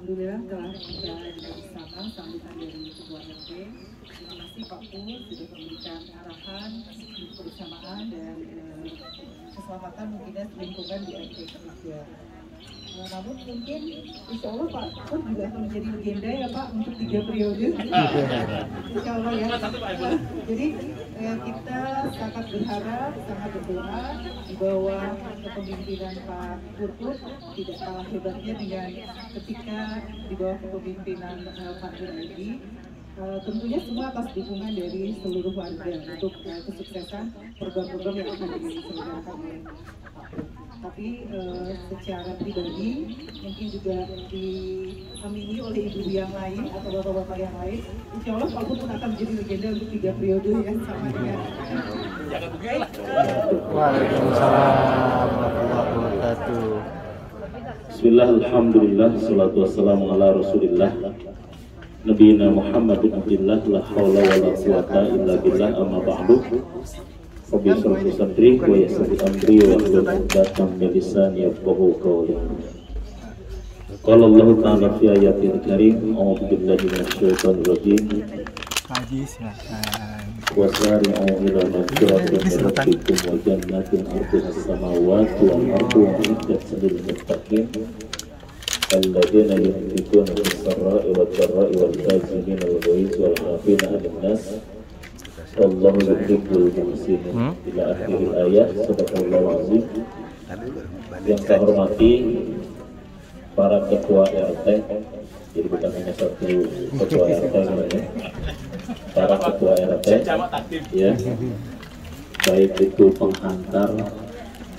Alhamdulillah telah kita bersama sambutan dari Ketua RT. Terima kasih Pak Pur sudah memberikan arahan, kebersamaan dan keselamatan mungkin lingkungan di RT Kerja. Namun mungkin insya Allah Pak Pur juga akan menjadi legenda ya Pak untuk 3 periode. Insya Allah ya. Jadi kita sangat berharap, sangat berdoa di bawah kepemimpinan Pak Pur tidak kalah hebatnya dengan ketika di bawah kepemimpinan Pak Juraidi. Tentunya semua atas dukungan dari seluruh warga untuk kesuksesan program-program yang akan diselenggarakan oleh Pak Pur. Tapi secara pribadi mungkin juga diamini oleh ibu yang lain atau bapak-bapak yang lain, insya Allah Pak Pur pun akan menjadi legenda untuk 3 periode ya sama dengan. Waalaikumsalam warahmatullahi wabarakatuh. Bismillah, alhamdulillah, salatu wassalamu ala rasulillah Nabiyina Muhammad bin Abdillah, la hawla wa la quwata illa billah, amma ba'du. Rabbi shrah li sadri wa yassir li amri wa hlul 'uqdatam min lisani yafqahu qawli. Qala Allah ta'ala fi ayatil karim, a'udzu billahi minasy syaithanir rajim. Wa sari'u ila maghfiratin min rabbikum wa jannatin 'arduha as-samawati wal ardu u'iddat lil muttaqin alladzina yunfiquna fis-sarra'i wad-dharra'i wal kazimina al-ghaiz wal 'afina 'anil nas wallahu yuhibbul muhsinin. Ila akhir ayat. Sadaqallahu azim. Yang saya hormati para ketua RT, jadi bukan hanya satu ketua RT sebenarnya, para ketua RT ya, baik itu penghantar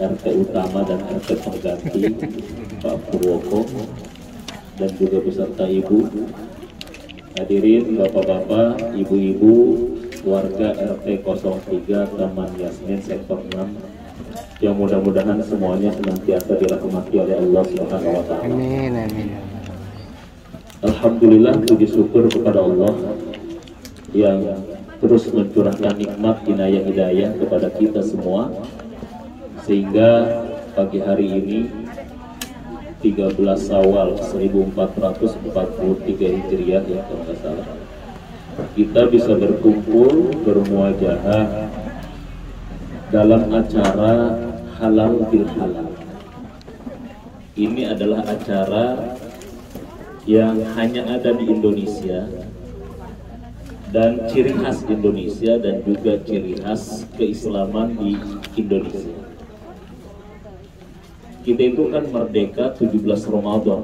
RT utama dan RT pengganti Pak Purwoko dan juga beserta ibu, hadirin bapak-bapak, ibu-ibu, warga RT 03 Taman Yasmin Sektor 6 yang mudah-mudahan semuanya senantiasa dirahmati oleh Allah Subhanahu wa taala. Amin, amin. Alhamdulillah, puji syukur kepada Allah yang terus mencurahkan nikmat inayah hidayah kepada kita semua, sehingga pagi hari ini 13 Syawal 1443 Hijriah ya kalau nggak salah, kita bisa berkumpul bermuajahah dalam acara halal bil halal. Ini adalah acara yang hanya ada di Indonesia dan ciri khas Indonesia dan juga ciri khas keislaman di Indonesia. Kita itu kan merdeka 17 Ramadan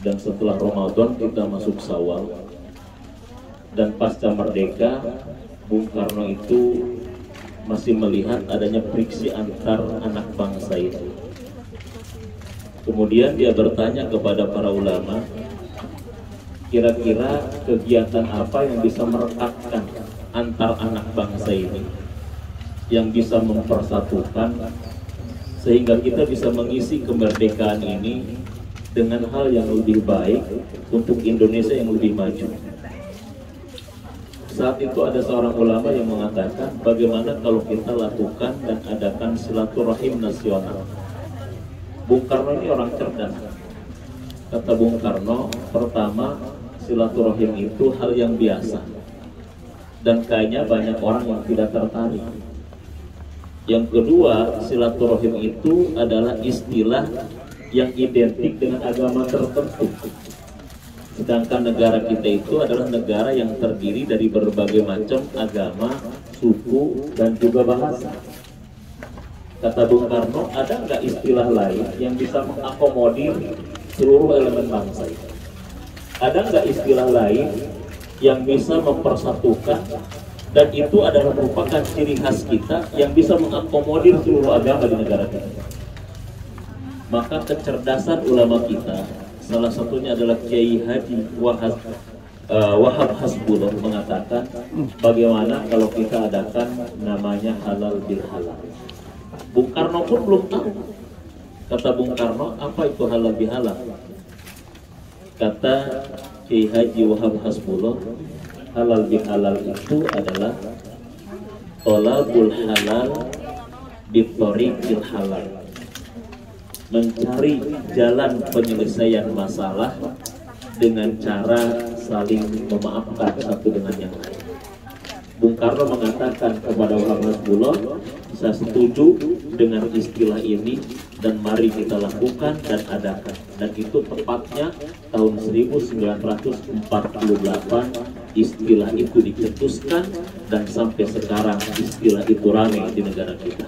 dan setelah Ramadan kita masuk Syawal, dan pasca merdeka Bung Karno itu masih melihat adanya friksi antar anak bangsa itu. Kemudian dia bertanya kepada para ulama, kira-kira kegiatan apa yang bisa merekatkan antar anak bangsa ini, yang bisa mempersatukan sehingga kita bisa mengisi kemerdekaan ini dengan hal yang lebih baik untuk Indonesia yang lebih maju. Saat itu ada seorang ulama yang mengatakan, bagaimana kalau kita lakukan dan adakan silaturahim nasional. Bung Karno ini orang cerdas. Kata Bung Karno, pertama, silaturahim itu hal yang biasa dan kayaknya banyak orang yang tidak tertarik. Yang kedua, silaturahim itu adalah istilah yang identik dengan agama tertentu. Sedangkan negara kita itu adalah negara yang terdiri dari berbagai macam agama, suku, dan juga bahasa. Kata Bung Karno, ada nggak istilah lain yang bisa mengakomodir seluruh elemen bangsa itu? Ada nggak istilah lain yang bisa mempersatukan, dan itu adalah merupakan ciri khas kita yang bisa mengakomodir seluruh agama di negara kita? Maka kecerdasan ulama kita, salah satunya adalah Kiai Haji Wahab Hasbullah, mengatakan bagaimana kalau kita adakan namanya halal bil halal. Bung Karno pun belum tahu. Kata Bung Karno, apa itu halal bil halal? Kata Kiai Haji Wahab Hasbullah, halal bil halal itu adalah tolabul halal bi thariqil halal. mencari jalan penyelesaian masalah dengan cara saling memaafkan satu dengan yang lain. Bung Karno mengatakan kepada Muhammad Bulog, saya setuju dengan istilah ini dan mari kita lakukan dan adakan. Dan itu tepatnya tahun 1948 istilah itu dicetuskan dan sampai sekarang istilah itu ramai di negara kita.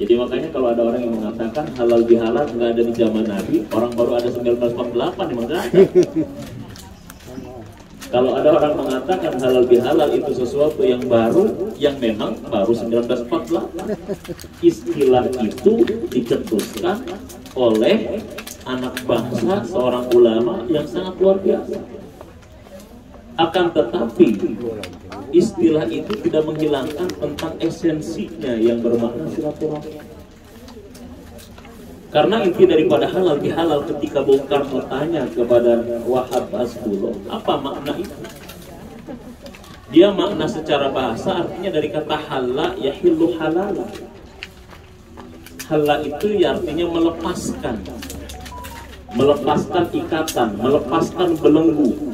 Jadi makanya kalau ada orang yang mengatakan halal bihalal nggak ada di zaman Nabi, orang baru ada 1948 memang nggak ada. Kalau ada orang mengatakan halal bihalal itu sesuatu yang baru, yang memang baru 1948. Istilah itu dicetuskan oleh anak bangsa, seorang ulama yang sangat luar biasa. Akan tetapi istilah itu tidak menghilangkan tentang esensinya yang bermakna silaturahmi. Karena inti daripada halal bihalal ketika Bung Karno tanya kepada Wahab Asbullah, apa makna itu? Dia makna secara bahasa artinya dari kata halla yahillu halala. Halla itu ya artinya melepaskan. Melepaskan ikatan, melepaskan belenggu.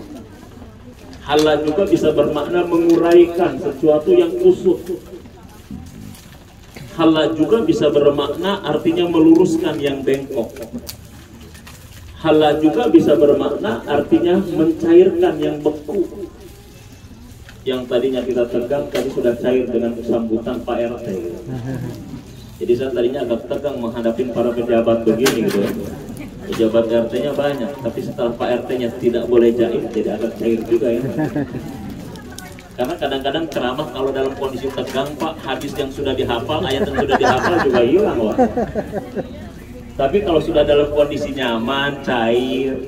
Halla juga bisa bermakna menguraikan sesuatu yang kusut. Halla juga bisa bermakna artinya meluruskan yang bengkok. Halla juga bisa bermakna artinya mencairkan yang beku. Yang tadinya kita tegang tadi sudah cair dengan sambutan Pak RT. Jadi saya tadinya agak tegang menghadapi para pejabat begini gitu. Pejabat RT-nya banyak, tapi setelah Pak RT-nya tidak boleh jaim, jadi agak cair juga ya. Karena kadang-kadang ceramah kalau dalam kondisi tegang, Pak, hadis yang sudah dihafal, ayat yang sudah dihafal juga hilang, Pak. Tapi kalau sudah dalam kondisi nyaman, cair,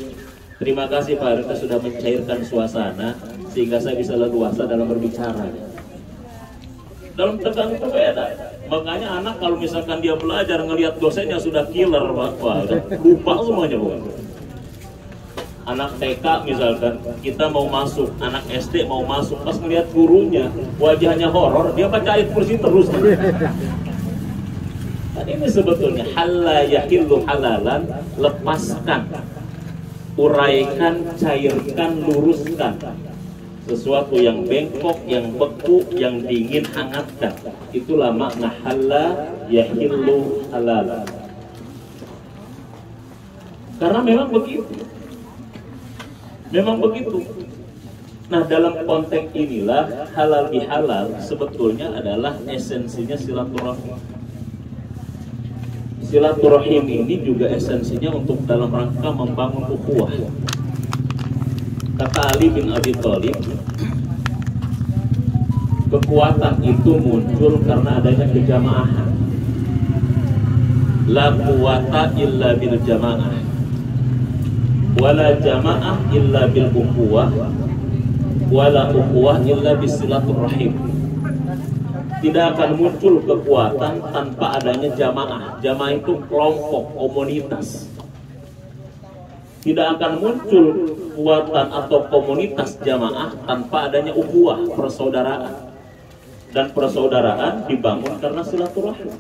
terima kasih Pak RT sudah mencairkan suasana, sehingga saya bisa leluasa dalam berbicara. Dalam tegang itu beda. Makanya anak kalau misalkan dia belajar ngelihat dosennya sudah killer, Pak, wah, lupa semuanya, Pak. Anak TK misalkan, kita mau masuk, anak SD mau masuk, pas ngelihat gurunya wajahnya horor, dia baca ayat kursi terus. Dan ini sebetulnya halla yahillu halalan, lepaskan, uraikan, cairkan, luruskan sesuatu yang bengkok, yang beku, yang dingin, hangatkan. Itulah makna halla yahillu halalan. Karena memang begitu. Memang begitu. Nah, dalam konteks inilah halal bihalal sebetulnya adalah esensinya silaturahim. Silaturahim ini juga esensinya untuk dalam rangka membangun ukhuwah. Kata Ali bin Abi Thalib, kekuatan itu muncul karena adanya kejamaah. La quwata illa bil jamaah, wala jamaah illa bil ukhuwah, wala ukhuwah illa bis silaturahim. Tidak akan muncul kekuatan tanpa adanya jamaah. Jamaah itu kelompok, komunitas. Tidak akan muncul kekuatan atau komunitas jamaah tanpa adanya ukhuwah, persaudaraan. Dan persaudaraan dibangun karena silaturahim.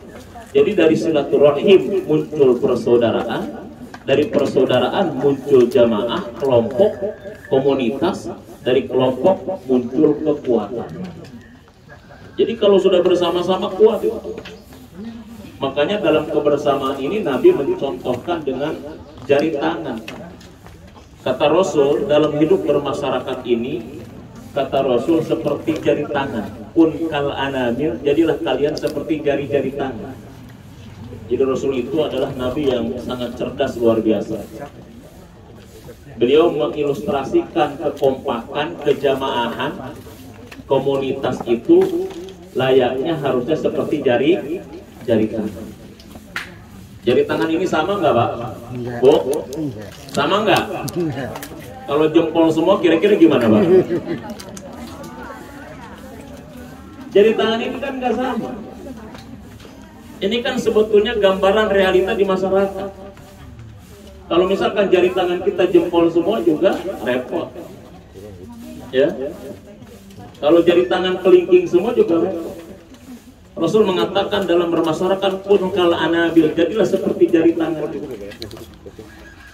Jadi dari silaturahim muncul persaudaraan, dari persaudaraan muncul jamaah, kelompok, komunitas, dari kelompok muncul kekuatan. Jadi kalau sudah bersama-sama kuat itu. Makanya dalam kebersamaan ini Nabi mencontohkan dengan jari tangan. Kata Rasul, dalam hidup bermasyarakat ini, kata Rasul seperti jari tangan. Kun kal anamir, jadilah kalian seperti jari-jari tangan. Jadi Rasul itu adalah Nabi yang sangat cerdas, luar biasa. Beliau mengilustrasikan kekompakan, kejamaahan, komunitas itu layaknya harusnya seperti jari tangan. Jari tangan ini sama nggak, Pak? Bu? Sama nggak? Kalau jempol semua kira-kira gimana, Pak? Jari tangan ini kan nggak sama. Ini kan sebetulnya gambaran realita di masyarakat. Kalau misalkan jari tangan kita jempol semua juga repot. Ya. Kalau jari tangan kelingking semua juga repot. Rasul mengatakan dalam bermasyarakat pun kal anabil, jadilah seperti jari tangan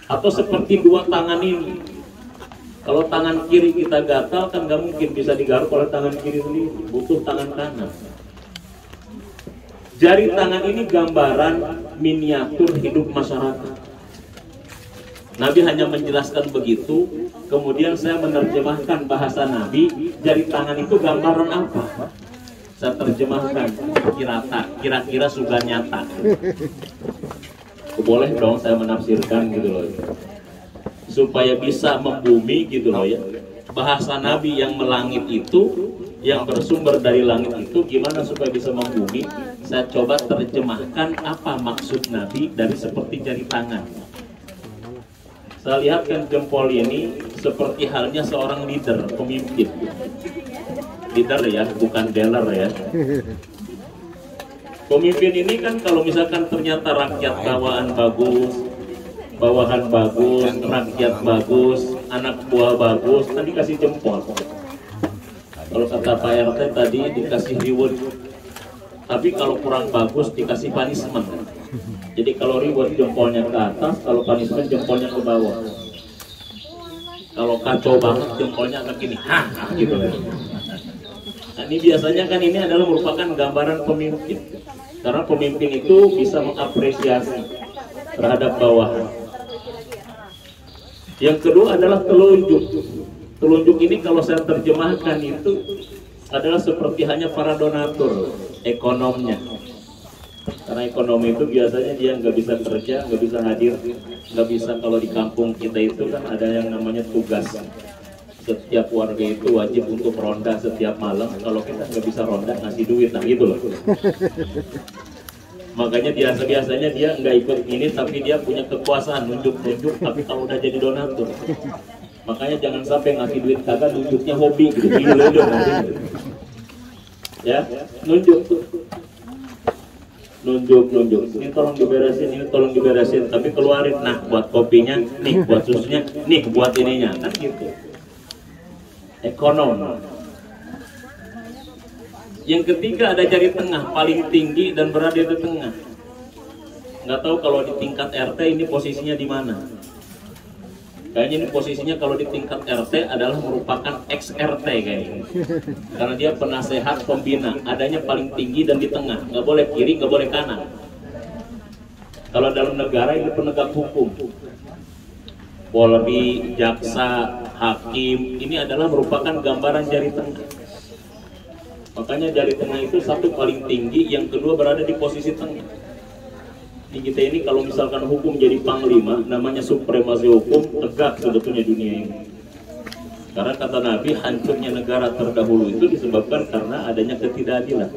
atau seperti dua tangan ini. Kalau tangan kiri kita gatal kan nggak mungkin bisa digaruk oleh tangan kiri sendiri, butuh tangan kanan. Jari tangan ini gambaran miniatur hidup masyarakat. Nabi hanya menjelaskan begitu, kemudian saya menerjemahkan bahasa Nabi, jari tangan itu gambaran apa? Saya terjemahkan kira-kira sudah nyata. Boleh dong saya menafsirkan gitu loh, supaya bisa membumi gitu loh ya. Bahasa Nabi yang melangit itu, yang bersumber dari langit itu, gimana supaya bisa membumi? Saya coba terjemahkan apa maksud Nabi dari seperti jari tangan. Saya lihat kan jempol ini seperti halnya seorang leader, pemimpin. Leader ya, bukan dealer ya. Pemimpin ini kan kalau misalkan ternyata rakyat bawahan bagus, rakyat bagus, anak buah bagus, kan dikasih jempol. Kalau kata Pak RT tadi dikasih reward. Tapi kalau kurang bagus dikasih punishment. Jadi kalau reward jempolnya ke atas, kalau punishment jempolnya ke bawah. Kalau kacau banget jempolnya agak gini, gitu. Nah, ini biasanya kan ini adalah merupakan gambaran pemimpin. Karena pemimpin itu bisa mengapresiasi terhadap bawahan. Yang kedua adalah telunjuk. Telunjuk ini kalau saya terjemahkan itu adalah seperti hanya para donatur, ekonomnya. Karena ekonomi itu biasanya dia nggak bisa kerja, nggak bisa hadir, nggak bisa. Kalau di kampung kita itu kan ada yang namanya tugas. Setiap warga itu wajib untuk ronda setiap malam. Kalau kita nggak bisa ronda, ngasih duit, nah gitu loh. Makanya biasanya dia nggak ikut ini, tapi dia punya kekuasaan nunjuk-nunjuk. Tapi kalau udah jadi donatur, makanya jangan sampai ngasih duit kagak, nunjuknya hobi gitu, ya, nunjuk. Ini tolong diberesin, tapi keluarin. Nah, buat kopinya, nih buat susunya, nih buat ininya, kan gitu. Ekonom. Yang ketiga ada jari tengah, paling tinggi dan berada di tengah. Nggak tahu kalau di tingkat RT ini posisinya di mana. Kayaknya ini posisinya kalau di tingkat RT adalah merupakan ex-RT kayaknya. Karena dia penasehat pembina, adanya paling tinggi dan di tengah. Nggak boleh kiri, nggak boleh kanan. Kalau dalam negara ini penegak hukum, Polri, jaksa, hakim, ini adalah merupakan gambaran jari tengah. Makanya jari tengah itu satu paling tinggi, yang kedua berada di posisi tengah. Di kita ini kalau misalkan hukum jadi panglima, namanya supremasi hukum, tegak sebetulnya dunia ini. Karena kata Nabi, hancurnya negara terdahulu itu disebabkan karena adanya ketidakadilan.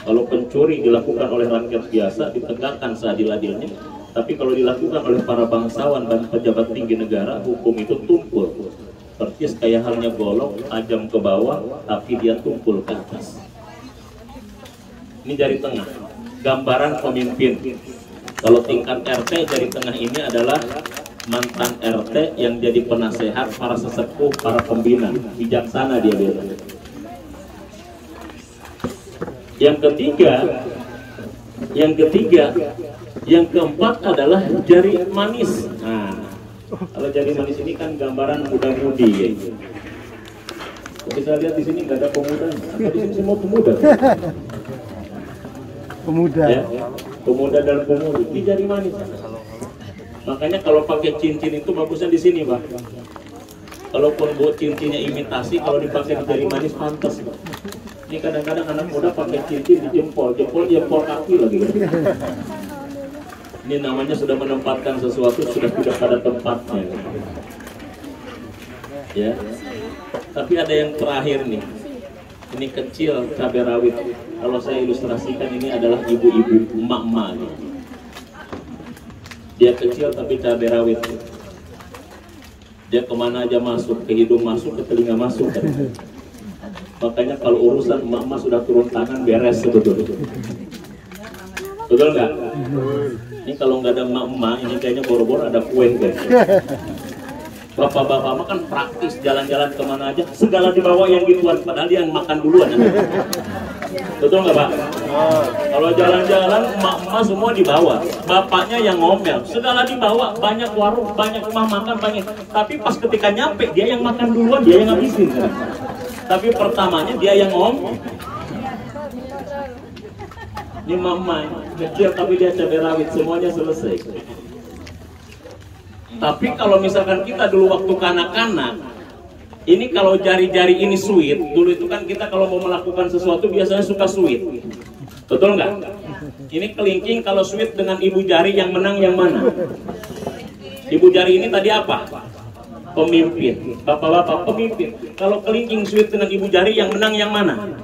Kalau pencuri dilakukan oleh rakyat biasa, ditegakkan seadil-adilnya. Tapi kalau dilakukan oleh para bangsawan dan pejabat tinggi negara, hukum itu tumpul. Persis kayak halnya golok, tajam ke bawah, tapi dia tumpul ke atas. Ini jari tengah, gambaran pemimpin. Kalau tingkat RT, jari tengah ini adalah mantan RT yang jadi penasehat para sesepuh, para pembina, bijaksana dia biasanya. Yang keempat adalah jari manis. Nah, kalau jari manis ini kan gambaran muda-mudi ya. Bisa lihat di sini nggak ada pemuda, di sini semua pemuda. Ya, pemuda dan pemudi di jari manis. Makanya kalau pakai cincin itu bagusnya di sini, Pak. Kalaupun buat cincinnya imitasi, kalau dipakai di jari manis pantas. Ini kadang-kadang anak muda pakai cincin di jempol kaki lagi. Ini namanya sudah menempatkan sesuatu sudah tidak pada tempatnya. Ya. Tapi ada yang terakhir nih. Ini kecil, cabai rawit. Kalau saya ilustrasikan, ini adalah ibu-ibu, emak-emak. Dia kecil tapi cabai rawit. Dia kemana aja masuk, ke hidung masuk, ke telinga masuk. Kan? Makanya kalau urusan emak-emak sudah turun tangan, beres sebetulnya. Betul nggak? Ini kalau nggak ada emak-emak, ini kayaknya boro-boro ada kue guys. Bapak-bapak kan praktis, jalan-jalan kemana aja segala dibawa yang gituan, padahal dia yang makan duluan. Betul nggak Pak? Kalau jalan-jalan emak-emak semua dibawa, bapaknya yang ngomel, segala dibawa, banyak warung, banyak rumah makan, banyak. Tapi pas ketika nyampe dia yang makan duluan, dia yang ngabisin. Tapi pertamanya dia yang ngomel. Ini mama kecil tapi dia cabai rawit, semuanya selesai. Tapi kalau misalkan kita dulu waktu kanak-kanak, ini kalau jari-jari ini sweet, dulu itu kan kita kalau mau melakukan sesuatu biasanya suka sweet. Betul nggak? Ini kelingking kalau sweet dengan ibu jari yang menang yang mana? Ibu jari ini tadi apa? Pemimpin. Bapak-bapak pemimpin. Kalau kelingking sweet dengan ibu jari yang menang yang mana?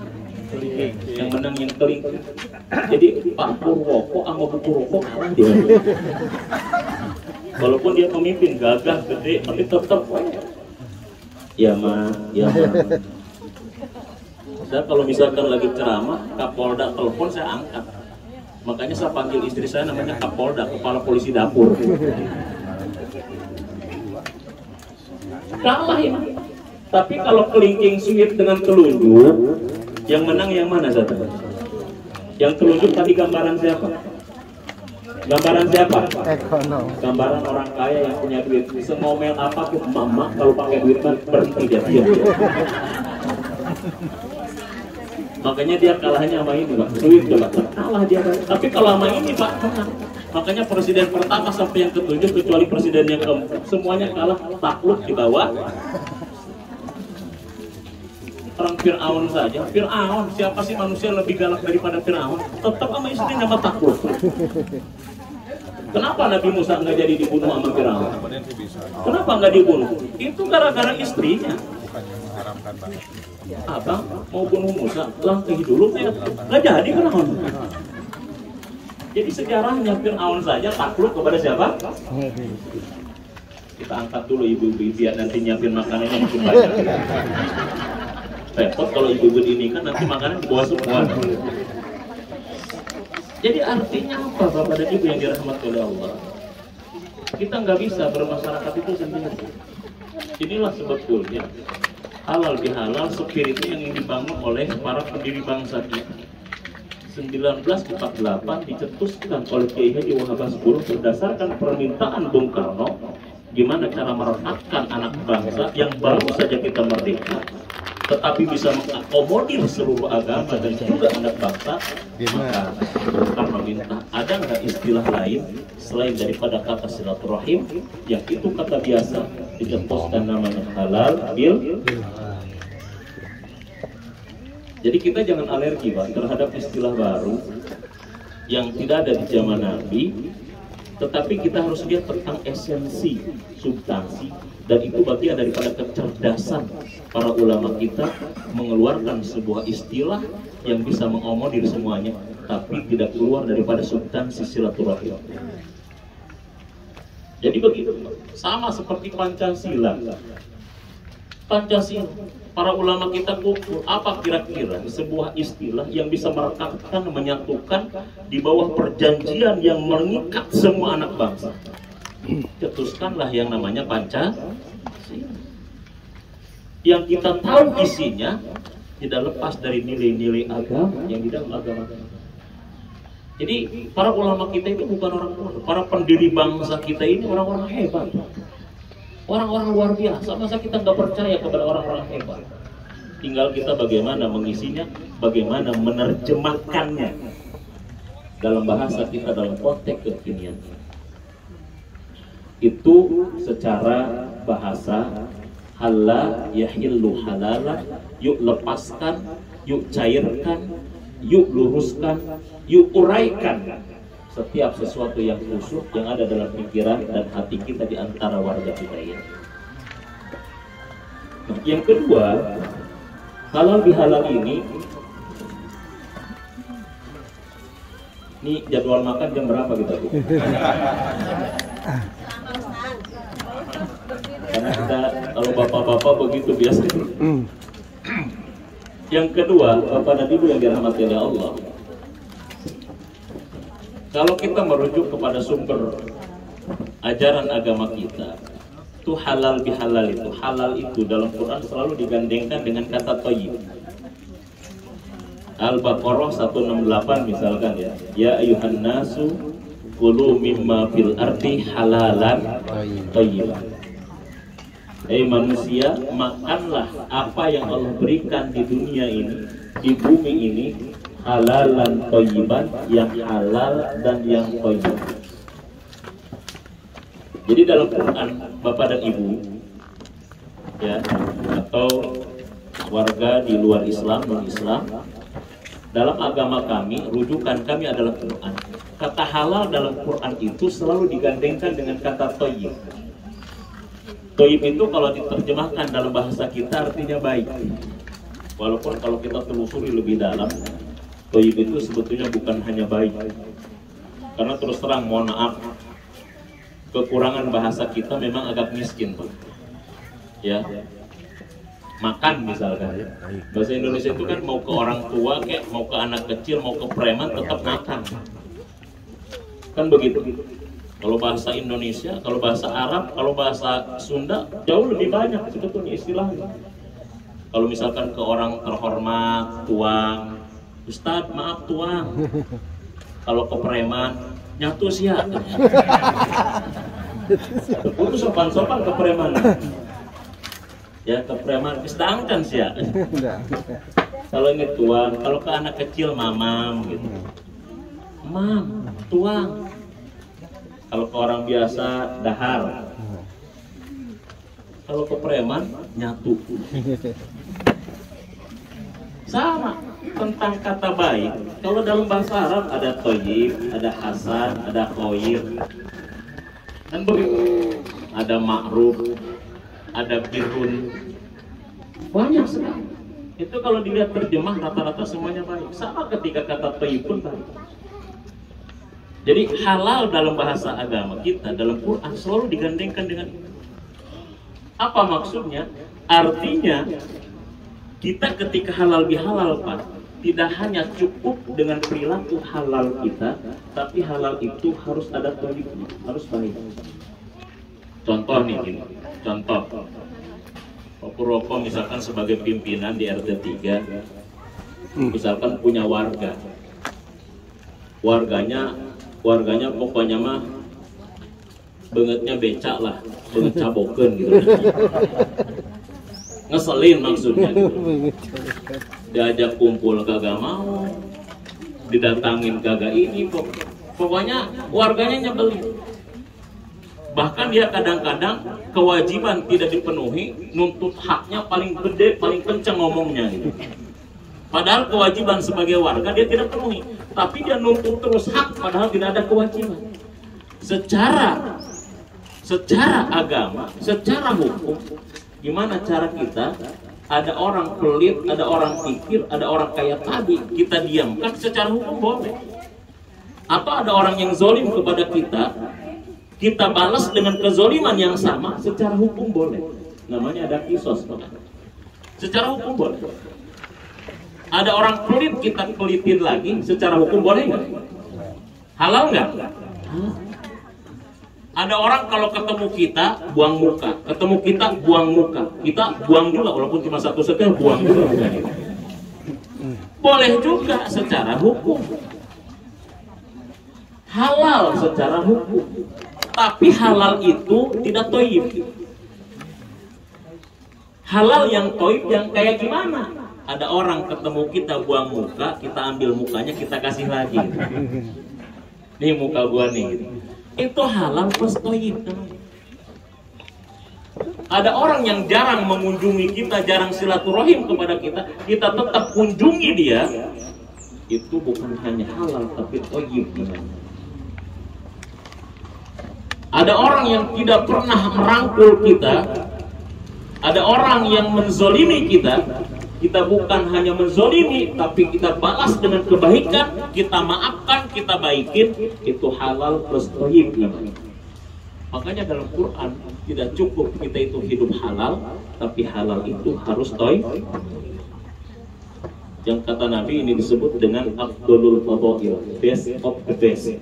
Yang menang yang kelingking. Jadi Pak Purwoko sama Bu Purwoko kalah dia. Walaupun dia pemimpin gagah gede, tapi tetap ya ma. Saya kalau misalkan lagi ceramah, Kapolda telepon saya angkat. Makanya saya panggil istri saya namanya Kapolda, kepala polisi dapur. Kalah ini. Tapi kalau kelingking sweet dengan telunjuk, yang menang yang mana Zata? Yang telunjuk tadi gambaran siapa? Gambaran siapa? Ekonom. Gambaran orang kaya yang punya duit. Semomel apa pun mama kalau pakai duit kan berhenti dia diam. Makanya dia kalahnya sama ini Pak. Duit coba kalah dia. Tapi kalau sama ini Pak menang. Makanya presiden pertama sampai yang ketujuh kecuali presiden yang keempat semuanya kalah takluk di bawah. Orang Fir'aun saja, Fir'aun siapa sih manusia lebih galak daripada Fir'aun? Tetap sama istrinya sama takluk. Kenapa Nabi Musa nggak jadi dibunuh sama Fir'aun? Kenapa nggak dibunuh? Itu gara-gara istrinya. Abang mau bunuh Musa, langkahi dulu ya. Nggak jadi Fir'aun. Jadi sejarahnya Fir'aun saja takluk kepada siapa? Kita angkat dulu ibu-ibu biar nanti nyiapin makanannya makin banyak. Repot kalau ibu-ibu ini kan nanti makanan dibawa semua. Jadi artinya apa Bapak dan Ibu yang dirahmati oleh Allah? Kita nggak bisa bermasyarakat itu sendiri. Inilah sebetulnya halal bihalal spiritnya yang dibangun oleh para pendiri bangsa kita. 1948 dicetuskan oleh Kiai Haji Wahab Asbur berdasarkan permintaan Bung Karno gimana cara merekatkan anak bangsa yang baru saja kita merdeka tetapi bisa mengakomodir seluruh agama dan juga anak bangsa. Maka Karno minta ada nggak istilah lain selain daripada kata silaturahim yang itu kata biasa dicetuskan namanya halal bil. Jadi kita jangan alergi Pak terhadap istilah baru yang tidak ada di zaman Nabi, tetapi kita harus lihat tentang esensi, substansi, dan itu bagian daripada kecerdasan para ulama kita mengeluarkan sebuah istilah yang bisa mengakomodir semuanya, tapi tidak keluar daripada substansi silaturahim. Jadi begitu, sama seperti Pancasila. Pancasila, para ulama kita kumpul, apa kira-kira sebuah istilah yang bisa merekatkan, menyatukan di bawah perjanjian yang mengikat semua anak bangsa. Cetuskanlah yang namanya Pancasila. Yang kita tahu isinya tidak lepas dari nilai-nilai agama yang di dalam agama. Jadi para ulama kita itu bukan orang bodoh, para pendiri bangsa kita ini orang-orang hebat. Orang-orang luar biasa, masa kita nggak percaya kepada orang-orang hebat? Tinggal kita bagaimana mengisinya, bagaimana menerjemahkannya dalam bahasa kita, dalam konteks kekinian. Itu secara bahasa halal yahillu halala, yuk lepaskan, yuk cairkan, yuk luruskan, yuk uraikan setiap sesuatu yang khusyuk yang ada dalam pikiran dan hati kita di antara warga kita ini. Nah, yang kedua, halal bihalal ini jadwal makan jam berapa kita tuh? Karena kita kalau bapak-bapak begitu biasanya. Yang kedua, Bapak dan Ibu yang dirahmati oleh Allah, kalau kita merujuk kepada sumber ajaran agama kita, itu halal bihalal itu. Halal itu dalam Quran selalu digandengkan dengan kata thayyib. Al-Baqarah 168 misalkan ya. Ya ayuhan nasu kulu mimma fil ardi halalan thayyiban. Hei manusia, makanlah apa yang Allah berikan di dunia ini, di bumi ini, halalan thayyiban, yang halal dan yang thayyib. Jadi dalam Quran, Bapak dan Ibu ya, atau warga di luar Islam, non-Islam, dalam agama kami, rujukan kami adalah Quran. Kata halal dalam Quran itu selalu digandengkan dengan kata thayyib. Thayyib itu kalau diterjemahkan dalam bahasa kita artinya baik. Walaupun kalau kita telusuri lebih dalam, thayyib itu sebetulnya bukan hanya baik. Karena terus terang, mohon maaf, kekurangan bahasa kita memang agak miskin, Pak. Ya. Makan misalkan. Bahasa Indonesia itu kan mau ke orang tua, kayak mau ke anak kecil, mau ke preman, tetap makan. Kan begitu. Kalau bahasa Indonesia, kalau bahasa Arab, kalau bahasa Sunda jauh lebih banyak sebetulnya istilahnya. Kalau misalkan ke orang terhormat, tuang, Ustadz maaf tuang. Kalau ke preman, nyatu sia. Itu sopan-sopan ke preman. Ya ke preman, sedangkan sia. Kalau ini tuang, kalau ke anak kecil mamam gitu. Mam, tuang. Kalau ke orang biasa dahar. Kalau ke preman nyatu. Sama tentang kata baik. Kalau dalam bahasa Arab ada thayyib, ada hasan, ada khair. Dan begitu. Ada ma'ruf, ada birrun. Banyak sekali. Itu kalau dilihat terjemah rata-rata semuanya baik. Sama ketika kata thayyib pun baik. Jadi halal dalam bahasa agama kita, dalam Quran selalu digandengkan dengan itu. Apa maksudnya? Artinya kita ketika halal bihalal, Pak, tidak hanya cukup dengan perilaku halal kita, tapi halal itu harus ada thayyibnya, harus baik. Contoh nih, gini. Contoh. Pak Purwoko misalkan sebagai pimpinan di RT 3, misalkan punya warga. Warganya pokoknya mah bangetnya becak lah, banget caboken gitu. Ngeselin maksudnya gitu. Diajak kumpul kagak mau, didatangin kagak ini, pokoknya warganya nyebelin. Bahkan dia kadang-kadang kewajiban tidak dipenuhi, nuntut haknya paling gede, paling kenceng ngomongnya gitu. Padahal kewajiban sebagai warga dia tidak penuhi, tapi dia nuntut terus hak padahal tidak ada kewajiban. Secara agama, secara hukum, gimana cara kita? Ada orang pelit, ada orang pikir, ada orang kayak tadi, kita diamkan secara hukum boleh. Atau ada orang yang zolim kepada kita balas dengan kezoliman yang sama, secara hukum boleh. Namanya ada kisos, secara hukum boleh. Ada orang pelit, kita pelitin lagi, secara hukum boleh nggak? Halal nggak? Ada orang kalau ketemu kita buang muka, ketemu kita buang muka, kita buang juga walaupun cuma satu setel, buang juga. Boleh juga secara hukum, halal secara hukum. Tapi halal itu tidak thayyib. Halal yang thayyib yang kayak gimana? Ada orang ketemu kita buang muka, kita ambil mukanya, kita kasih lagi. Nih muka gua nih. Itu halal plus thayyib. Ada orang yang jarang mengunjungi kita, jarang silaturahim kepada kita, kita tetap kunjungi dia. Itu bukan hanya halal tapi thayyib. Ada orang yang tidak pernah merangkul kita, ada orang yang menzolimi kita. Kita bukan hanya menzolimi, tapi kita balas dengan kebaikan, kita maafkan, kita baikin, itu halal plus thayyib. Makanya dalam Quran tidak cukup kita itu hidup halal, tapi halal itu harus thayyib. Yang kata Nabi ini disebut dengan afdolul fadhail, best of the best.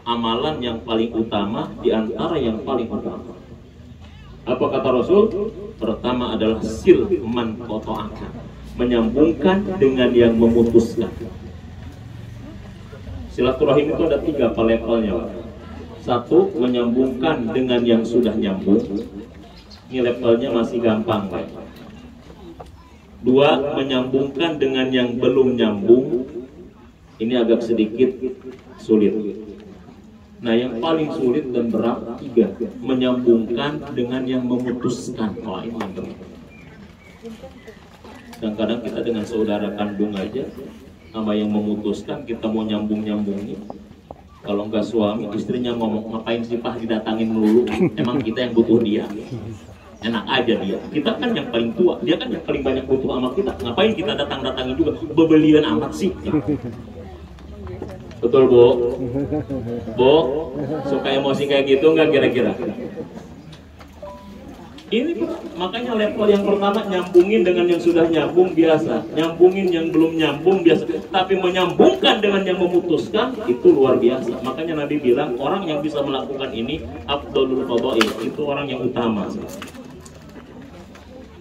Amalan yang paling utama di antara yang paling utama. Apa kata Rasul? Pertama adalah sil man qata'aka, menyambungkan dengan yang memutuskan. Silaturahim itu ada 3 levelnya. 1, menyambungkan dengan yang sudah nyambung. Ini levelnya masih gampang, Pak. 2, menyambungkan dengan yang belum nyambung. Ini agak sedikit sulit. Nah, yang paling sulit dan berat 3, menyambungkan dengan yang memutuskan. Wah, ini yang berat. Dan kadang kita dengan saudara kandung aja sama yang memutuskan, kita mau nyambung-nyambungin. Kalau nggak suami, istrinya ngomong, ngapain sih Pak didatangin dulu? Emang kita yang butuh dia? Enak aja dia. Kita kan yang paling tua, dia kan yang paling banyak butuh sama kita. Ngapain kita datang-datangin juga? Bebelian amat sih. Betul, Bu? Bu, suka emosi kayak gitu nggak kira-kira? Ini makanya level yang pertama, nyambungin dengan yang sudah nyambung biasa, nyambungin yang belum nyambung biasa, tapi menyambungkan dengan yang memutuskan itu luar biasa. Makanya Nabi bilang orang yang bisa melakukan ini afdalul fadail, itu orang yang utama.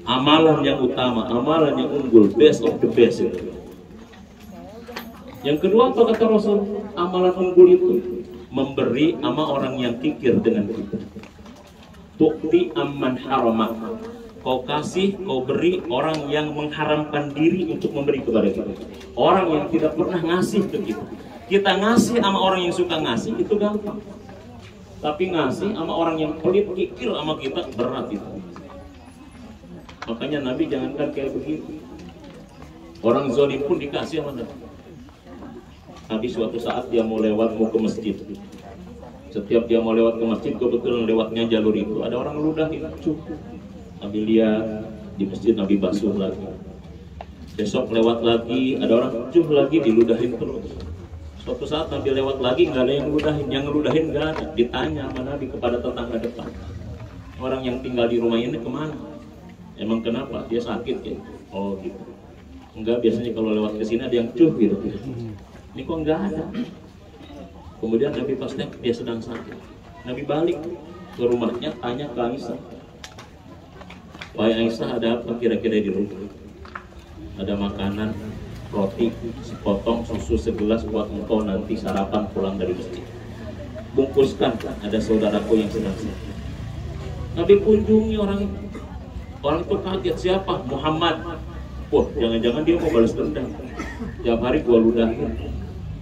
Amalan yang utama, amalan yang unggul, best of the best itu. Yang kedua apa kata Rasul? Amalan unggul itu memberi sama orang yang kikir dengan kita. Tukti amman haramah, kau kasih, kau beri orang yang mengharamkan diri untuk memberi kepada kita. Orang yang tidak pernah ngasih ke kita. Kita ngasih sama orang yang suka ngasih itu gampang. Tapi ngasih sama orang yang pelit kikir sama kita berat itu. Makanya Nabi jangankan kayak begitu. Orang zalim pun dikasih sama Nabi. Nabi suatu saat dia mau ke masjid. Setiap dia mau lewat ke masjid, kebetulan lewatnya jalur itu, ada orang ludahin, Nabi lihat di masjid, Nabi basuh lagi. Besok lewat lagi, ada orang lagi diludahin terus. Suatu saat Nabi lewat lagi, nggak ada yang ngeludahin nggak ada. Ditanya sama Nabi kepada tetangga depan, orang yang tinggal di rumah ini kemana? Emang kenapa? Dia sakit ya? Oh gitu. Enggak, biasanya kalau lewat ke sini ada yang gitu. Ini kok nggak ada? Kemudian Nabi pas dia sedang sakit, Nabi balik ke rumahnya, tanya ke Aisyah, wahai Aisyah, ada apa kira-kira di rumah? Ada makanan, roti sepotong, susu segelas buat engkau nanti sarapan pulang dari masjid. Bungkuskan, ada saudaraku yang sedang sakit. Nabi kunjungi orang itu kaget, siapa? Muhammad. Wah, jangan-jangan dia mau balas dendam. Tiap hari gua ludahin,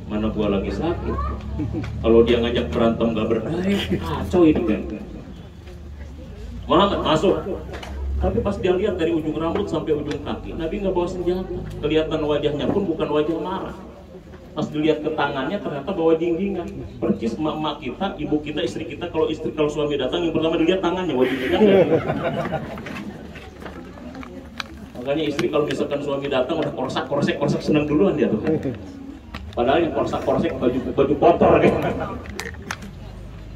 mana gua lagi sakit. Kalau dia ngajak berantem gak berdaya, kacau ini kan. Muhammad masuk. Tapi pas dia lihat dari ujung rambut sampai ujung kaki, Nabi nggak bawa senjata. Kelihatan wajahnya pun bukan wajah marah. Pas dilihat ke tangannya ternyata bawa jinggingan. Percis emak-emak kita, ibu kita, istri kita, kalau suami datang yang pertama dilihat tangannya, wajah jinggingan. Makanya istri kalau misalkan suami datang udah korsak seneng duluan dia tuh. Padahal yang korsak baju kotor kan.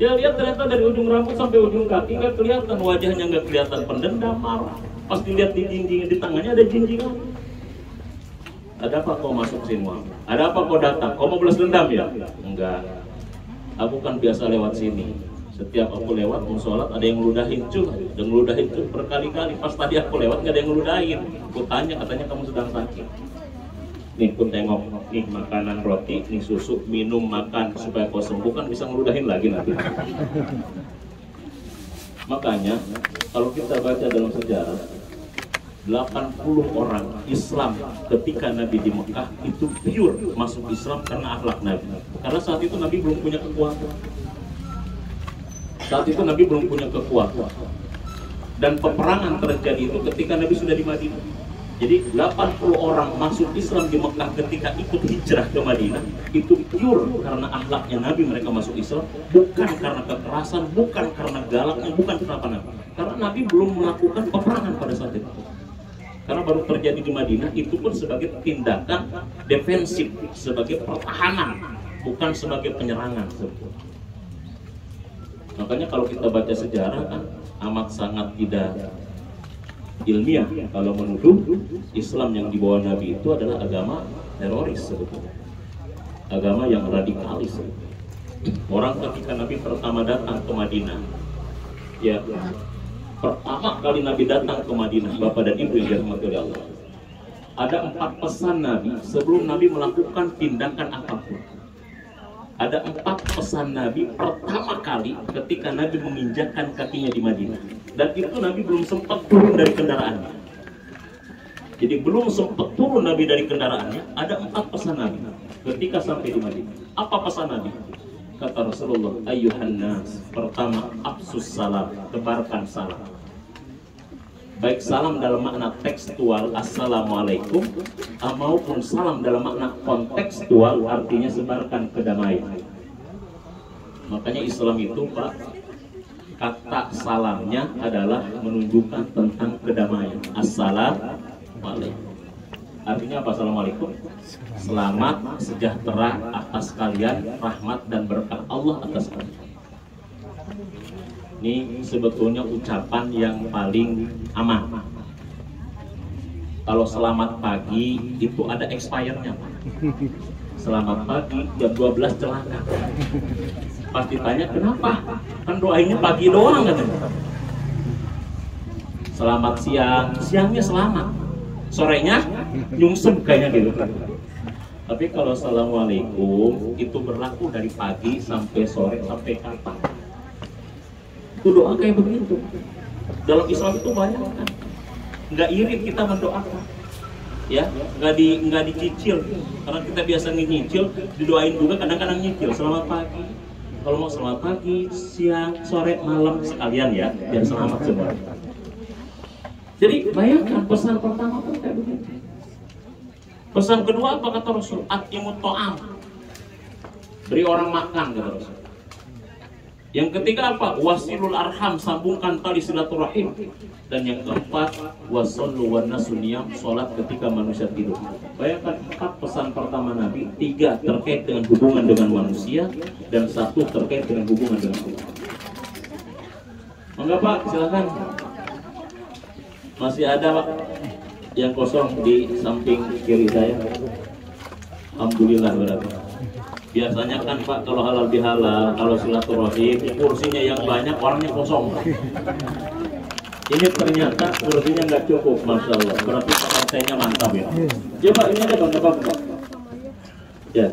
Dia lihat ternyata dari ujung rambut sampai ujung kaki nggak kelihatan, wajahnya nggak kelihatan pendendam, marah. Pas dilihat di tangannya ada jinjingan. Ada apa kau masuk sini, Muhammad? Ada apa kau datang? Kau mau balas dendam ya? Enggak. Aku kan biasa lewat sini. Setiap aku lewat mau sholat ada yang ngeludahin berkali-kali. Pas tadi aku lewat nggak ada yang ngeludahin. Aku tanya, katanya kamu sedang sakit. Nih pun tengok, nih makanan roti, nih susu, minum, makan supaya kau sembuh, kan bisa ngeludahin lagi nanti. Makanya kalau kita baca dalam sejarah, 80 orang Islam ketika Nabi di Mekah itu pure masuk Islam karena akhlak Nabi. Karena saat itu Nabi belum punya kekuatan. Dan peperangan terjadi itu ketika Nabi sudah di Madinah. Jadi 80 orang masuk Islam di Mekah ketika ikut hijrah ke Madinah itu pure karena akhlaknya Nabi mereka masuk Islam, bukan karena kekerasan, bukan karena galaknya, bukan kenapa-napa. Karena Nabi belum melakukan peperangan pada saat itu. Karena baru terjadi di Madinah, itu pun sebagai tindakan defensif, sebagai pertahanan, bukan sebagai penyerangan. Makanya kalau kita baca sejarah kan amat sangat tidak ilmiah kalau menuduh Islam yang dibawa Nabi itu adalah agama teroris sebetulnya, agama yang radikalis. Orang ketika Nabi pertama datang ke Madinah, ya pertama kali Nabi datang ke Madinah, Bapak dan Ibu yang dirahmati oleh Allah, Ada 4 pesan Nabi sebelum Nabi melakukan tindakan apapun. Ada 4 pesan Nabi pertama kali ketika Nabi menginjakkan kakinya di Madinah. Dan itu Nabi belum sempat turun dari kendaraannya. Jadi belum sempat turun Nabi dari kendaraannya, ada 4 pesan Nabi ketika sampai di Madinah. Apa pesan Nabi? Kata Rasulullah, ayyuhan nas, pertama absus salam, tebarkan salam. Baik salam dalam makna tekstual assalamualaikum maupun salam dalam makna kontekstual artinya sebarkan kedamaian. Makanya Islam itu Pak, kata salamnya adalah menunjukkan tentang kedamaian. Assalamualaikum. Artinya apa assalamualaikum? Selamat sejahtera atas kalian, rahmat dan berkah Allah atas kalian. Ini sebetulnya ucapan yang paling aman. Kalau selamat pagi itu ada expirednya. Selamat pagi jam 12 celaka. Pasti tanya kenapa? Kan doainnya pagi doang katanya. Selamat siang, siangnya selamat. Sorenya nyungsep kayaknya gitu. Tapi kalau assalamualaikum itu berlaku dari pagi sampai sore sampai kapan? Itu doa kayak begitu. Dalam Islam itu banyak kan. Nggak irit kita mendoakan. Ya, nggak dicicil. Karena kita biasa nyicil, didoain juga kadang-kadang nyicil. Selamat pagi. Kalau mau selamat pagi, siang, sore, malam sekalian ya, biar selamat semua. Jadi bayangkan pesan pertama pun kayak begitu. Pesan kedua apa kata Rasul? At'imut ta'am. Beri orang makan kata Rasul. Yang ketiga apa? Wasilul arham, sambungkan tali silaturahim. Dan yang keempat, wasallu wan nasu niyam, salat ketika manusia tidur. Bayangkan 4 pesan pertama Nabi, 3 terkait dengan hubungan dengan manusia dan 1 terkait dengan hubungan dengan Allah. Enggak Pak, silakan. Masih ada Pak yang kosong di samping kiri saya. Alhamdulillah berarti. Biasanya kan Pak kalau halal bihalal, kalau silaturahim kursinya yang banyak, orangnya kosong. Ini ternyata kursinya nggak cukup, masya Allah. Berarti partainya mantap ya. Ya Pak, ini ada bang apa Pak? Ya.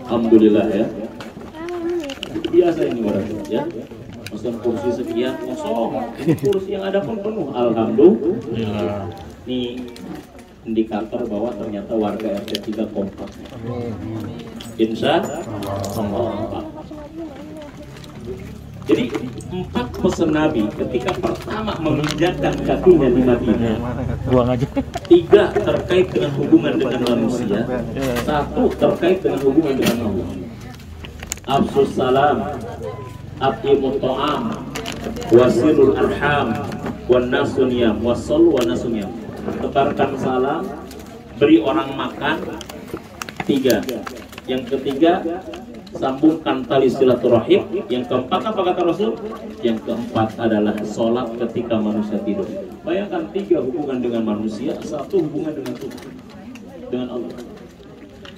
Alhamdulillah ya. Biasa ini berarti ya. Pesan kursi sekian kosong. Ini kursi yang ada pun penuh. Alhamdulillah. Ini indikator bahwa ternyata warga RT 3 kompak. Insya Allah. Jadi 4 pesan Nabi ketika pertama menginjakkan kakinya di Madinah. 3 terkait dengan hubungan dengan manusia, 1 terkait dengan hubungan dengan Allah. Absus salam, at'imut ta'am, wasilul arham, wan nasuniyam, wasallu wan nasuniyam. Tebarkan salam, beri orang makan. 3. Yang ketiga, sambungkan tali silaturahim. Yang keempat apa kata Rasul? Yang keempat adalah sholat ketika manusia tidur. Bayangkan 3 hubungan dengan manusia, 1 hubungan dengan Tuhan, dengan Allah.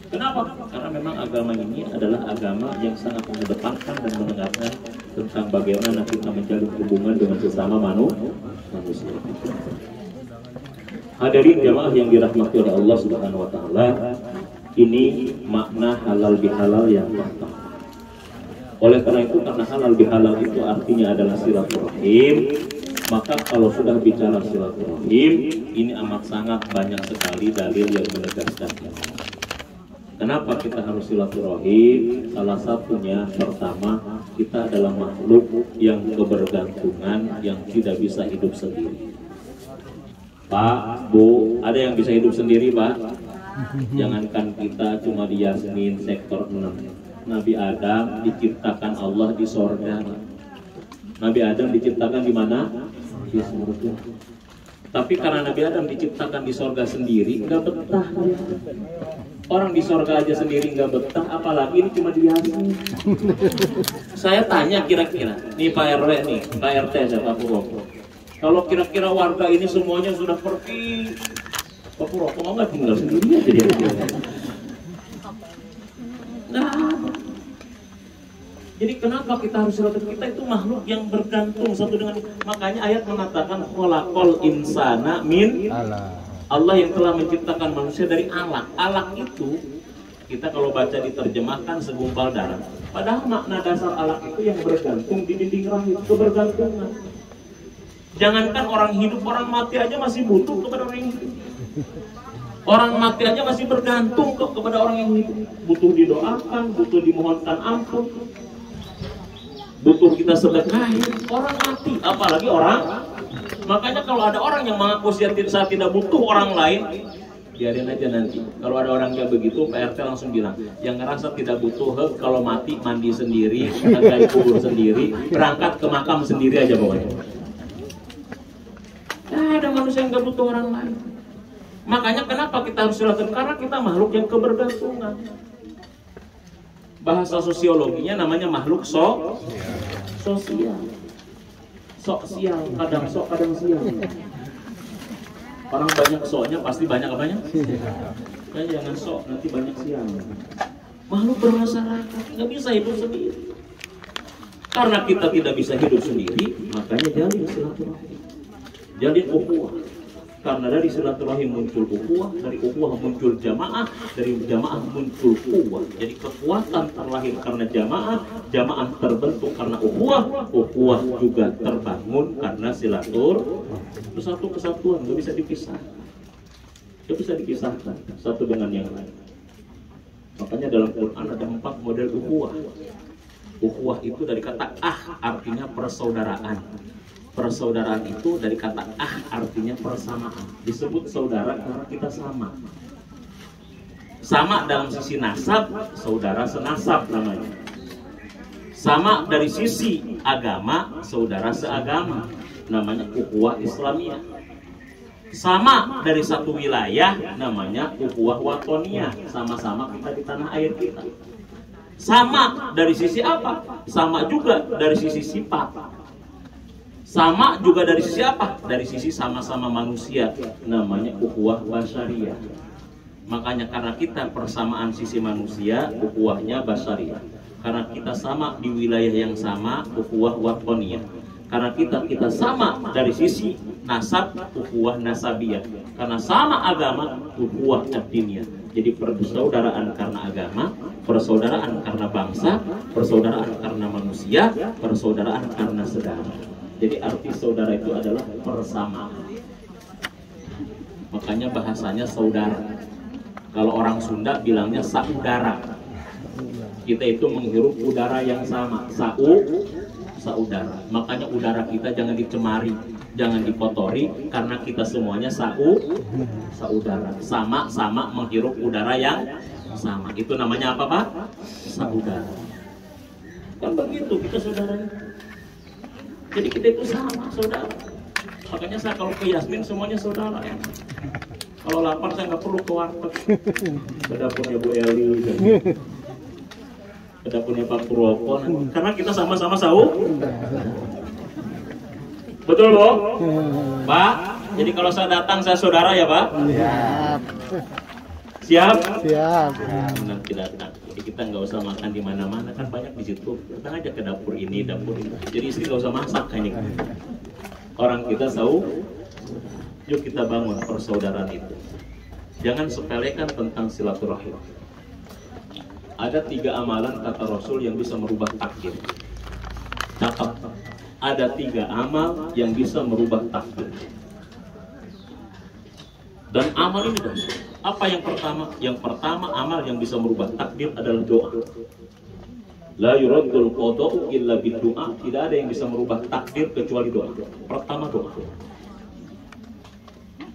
Kenapa? Karena memang agama ini adalah agama yang sangat mengedepankan dan menekankan tentang bagaimana kita menjalin hubungan dengan sesama manusia. Hadirin jamaah yang dirahmati oleh Allah Subhanahu wa taala, ini makna halal bihalal yang pertama. Oleh karena itu, karena halal bihalal itu artinya adalah silaturahim, maka kalau sudah bicara silaturahim, ini amat sangat banyak sekali dalil yang menegaskannya. Kenapa kita harus silaturahim? Salah satunya pertama, kita adalah makhluk yang kebergantungan, yang tidak bisa hidup sendiri. Pak, Bu, ada yang bisa hidup sendiri Pak? Jangankan kita cuma di Yasmin sektor 6. Nabi Adam diciptakan Allah di sorga. Nabi Adam diciptakan di mana? Di surga. Tapi karena Nabi Adam diciptakan di sorga sendiri, nggak betah. Orang di sorga aja sendiri nggak betah, apalagi ini cuma di Yasmin. Saya tanya kira-kira, nih Pak RW nih, Pak RT saya Pak Purwoko. Kalau kira-kira warga ini semuanya sudah pergi, Pak Purwoko mau nggak tinggal sendiri aja dia? Nah, Jadi kenapa kita harus silaturahmi? Kita itu makhluk yang bergantung satu dengan, makanya ayat mengatakan khalaqal insana min Allah yang telah menciptakan manusia dari alaq. Alaq itu kita kalau baca diterjemahkan segumpal darah. Padahal makna dasar alaq itu yang bergantung di dinding rahim, kebergantungan. Jangankan orang hidup, orang mati aja masih butuh kepada orang yang hidup. Orang mati aja masih bergantung kepada orang yang hidup. Butuh didoakan, butuh dimohonkan ampun, butuh kita sedekahin. Orang mati, apalagi orang. Makanya kalau ada orang yang mengaku saat tidak butuh orang lain, biarin aja nanti. Kalau ada orang kayak begitu, PRT langsung bilang, yang ngerasa tidak butuh, kalau mati mandi sendiri, gali kubur sendiri, berangkat ke makam sendiri aja pokoknya. Ada manusia yang gak butuh orang lain. Makanya kenapa kita harus silaturahmi? Karena kita makhluk yang kebergantungan. Bahasa sosiologinya namanya makhluk sosial. Sok sial, kadang sok, kadang sial. Orang banyak soknya pasti banyak apanya? Ya, jangan sok, nanti banyak sial. Makhluk bermasyarakat, nggak bisa hidup sendiri. Karena kita tidak bisa hidup sendiri, makanya jalin silaturahmi. Jalin ukhuwah. Karena dari silaturahim muncul ukhuwah, dari ukhuwah muncul jamaah, dari jamaah muncul quwwah. Jadi kekuatan terlahir karena jamaah, jamaah terbentuk karena ukhuwah, ukhuwah juga terbangun karena silaturahim. Itu satu kesatuan, nggak bisa dipisah. Nggak bisa dipisahkan satu dengan yang lain. Makanya dalam Quran ada 4 model ukhuwah. Ukhuwah itu dari kata artinya persaudaraan. Persaudaraan itu dari kata artinya persamaan. Disebut saudara karena kita sama. Sama dalam sisi nasab, saudara senasab namanya. Sama dari sisi agama, saudara seagama, namanya ukhuwah Islamiyah. Sama dari satu wilayah, namanya ukhuwah watoniyah. Sama-sama kita di tanah air kita. Sama dari sisi apa? Sama juga dari sisi sifat. Sama juga dari sisi apa? Dari sisi sama-sama manusia, namanya ukhuwah basyariyah. Makanya karena kita persamaan sisi manusia, ukhuwahnya basyariyah. Karena kita sama di wilayah yang sama, ukhuwah watoniyah. Karena kita sama dari sisi nasab, ukhuwah nasabiyah. Karena sama agama, ukhuwah ad-diniyah. Jadi persaudaraan karena agama, persaudaraan karena bangsa, persaudaraan karena manusia, persaudaraan karena saudara. Jadi arti saudara itu adalah persamaan. Makanya bahasanya saudara. Kalau orang Sunda bilangnya saudara. Kita itu menghirup udara yang sama, saudara. Makanya udara kita jangan dicemari, jangan dikotori, karena kita semuanya saudara. Sama-sama menghirup udara yang sama. Itu namanya apa, Pak? Saudara. Kan begitu kita saudara. Jadi kita itu sama, saudara. Makanya saya kalau ke Yasmin semuanya saudara ya. Kalau lapar saya nggak perlu ke warteg. Ke dapurnya Bu Eli, ke dapurnya Pak Purwoko. Karena kita sama-sama betul, Bu? Pak, jadi kalau saya datang saya saudara ya, Pak? Siap? Siap. Nanti datang. Jadi kita nggak usah makan di mana-mana, kan banyak di situ. Datang aja ke dapur ini, dapur ini. Jadi istri nggak usah masak kayaknya. Orang kita yuk kita bangun persaudaraan itu. Jangan sepelekan tentang silaturahim. Ada 3 amalan kata Rasul yang bisa merubah takdir. Catat. Ada 3 amal yang bisa merubah takdir. Dan amal ini dong. Apa yang pertama? Yang pertama amal yang bisa merubah takdir adalah doa. La yuraddul qada'u illa bid-du'a. Tidak ada yang bisa merubah takdir kecuali doa. Pertama doa.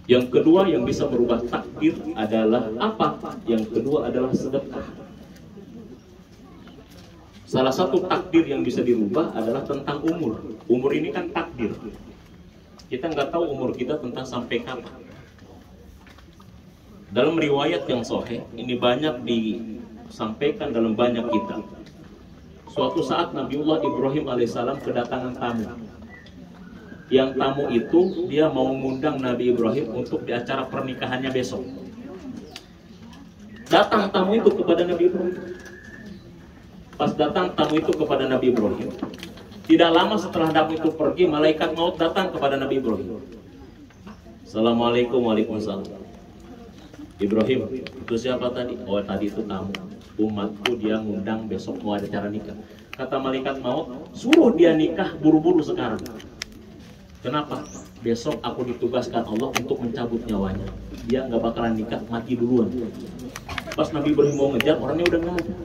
Yang kedua yang bisa merubah takdir adalah apa? Yang kedua adalah sedekah. Salah satu takdir yang bisa dirubah adalah tentang umur. Umur ini kan takdir. Kita nggak tahu umur kita tentang sampai kapan. Dalam riwayat yang sahih, ini banyak disampaikan dalam banyak kitab. Suatu saat Nabiullah Ibrahim alaihissalam kedatangan tamu. Yang tamu itu dia mau mengundang Nabi Ibrahim untuk di acara pernikahannya besok. Datang tamu itu kepada Nabi Ibrahim. Pas datang tamu itu kepada Nabi Ibrahim, tidak lama setelah tamu itu pergi, malaikat maut datang kepada Nabi Ibrahim. Assalamualaikum, waalaikumsalam. Ibrahim, itu siapa tadi? Oh, tadi itu tamu umatku, dia ngundang besok mau ada acara nikah. Kata malaikat maut, suruh dia nikah buru-buru sekarang. Kenapa? Besok aku ditugaskan Allah untuk mencabut nyawanya. Dia nggak bakalan nikah, mati duluan. Pas Nabi Ibrahim mau ngejar, orangnya udah nggak ada.